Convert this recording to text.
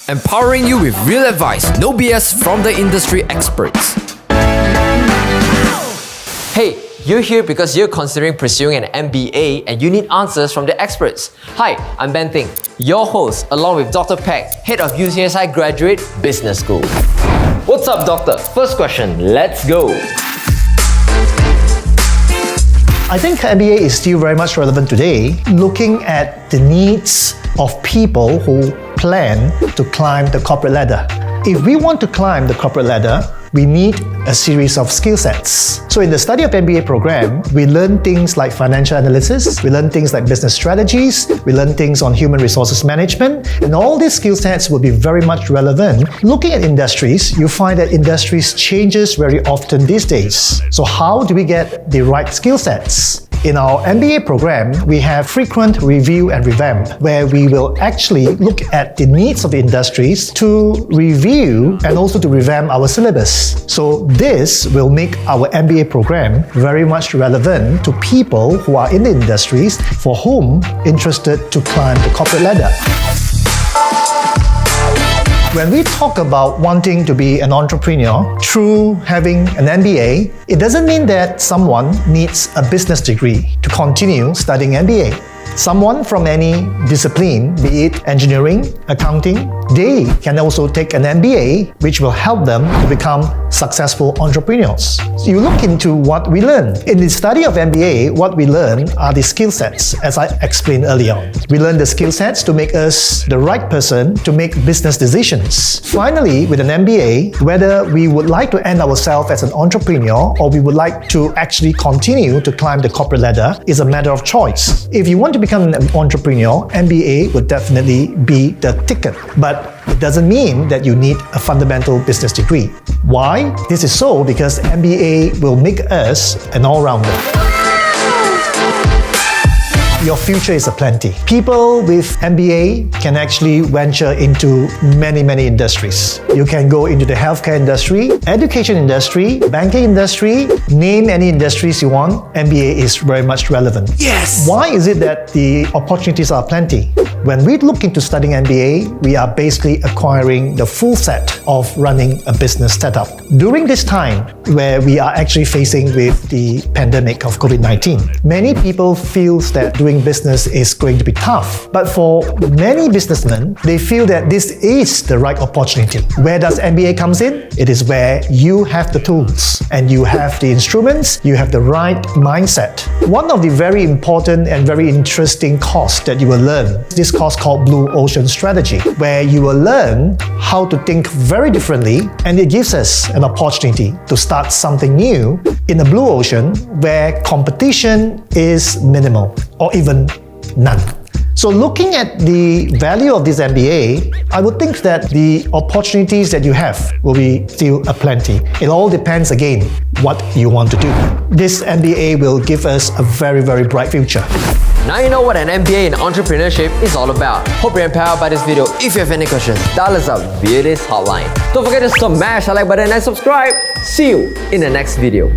empowering you with real advice, no BS from the industry experts. Hey, you're here because you're considering pursuing an MBA and you need answers from the experts. Hi, I'm Ben Ting, your host, along with Dr. Peck, head of UCSI Graduate Business School. What's up, Doctor? First question, let's go. I think MBA is still very much relevant today, looking at the needs of people who plan to climb the corporate ladder. If we want to climb the corporate ladder, we need a series of skill sets. So in the study of MBA program, we learn things like financial analysis, we learn things like business strategies, we learn things on human resources management, and all these skill sets will be very much relevant. Looking at industries, you find that industries changes very often these days. So how do we get the right skill sets? In our MBA program, we have frequent review and revamp, where we will actually look at the needs of the industries to review and also to revamp our syllabus. So this will make our MBA program very much relevant to people who are in the industries for whom interested to climb the corporate ladder. When we talk about wanting to be an entrepreneur through having an MBA, it doesn't mean that someone needs a business degree to continue studying MBA. Someone from any discipline, be it engineering, accounting, they can also take an MBA, which will help them to become successful entrepreneurs. So you look into what we learn. In the study of MBA, what we learn are the skill sets, as I explained earlier. We learn the skill sets to make us the right person to make business decisions. Finally, with an MBA, whether we would like to end ourselves as an entrepreneur or we would like to actually continue to climb the corporate ladder is a matter of choice. If you want to become an entrepreneur, MBA would definitely be the ticket. But it doesn't mean that you need a fundamental business degree. Why? This is so because MBA will make us an all-rounder. Your future is aplenty. People with MBA can actually venture into many industries. You can go into the healthcare industry, education industry, banking industry, name any industries you want. MBA is very much relevant. Yes! Why is it that the opportunities are plenty? When we look into studying MBA, we are basically acquiring the full set of running a business setup. During this time where we are actually facing with the pandemic of COVID-19, many people feel that doing business is going to be tough. But for many businessmen, they feel that this is the right opportunity. Where does MBA comes in? It is where you have the tools and you have the instruments, you have the right mindset. One of the very important and very interesting course that you will learn, this course called Blue Ocean Strategy, where you will learn how to think very differently, and it gives us an opportunity to start something new in the blue ocean where competition is minimal or even none. So looking at the value of this MBA, I would think that the opportunities that you have will be still aplenty. It all depends again what you want to do. This MBA will give us a very bright future. Now you know what an MBA in entrepreneurship is all about. Hope you're empowered by this video. If you have any questions, dial us up via this hotline. Don't forget to smash that like button and subscribe. See you in the next video.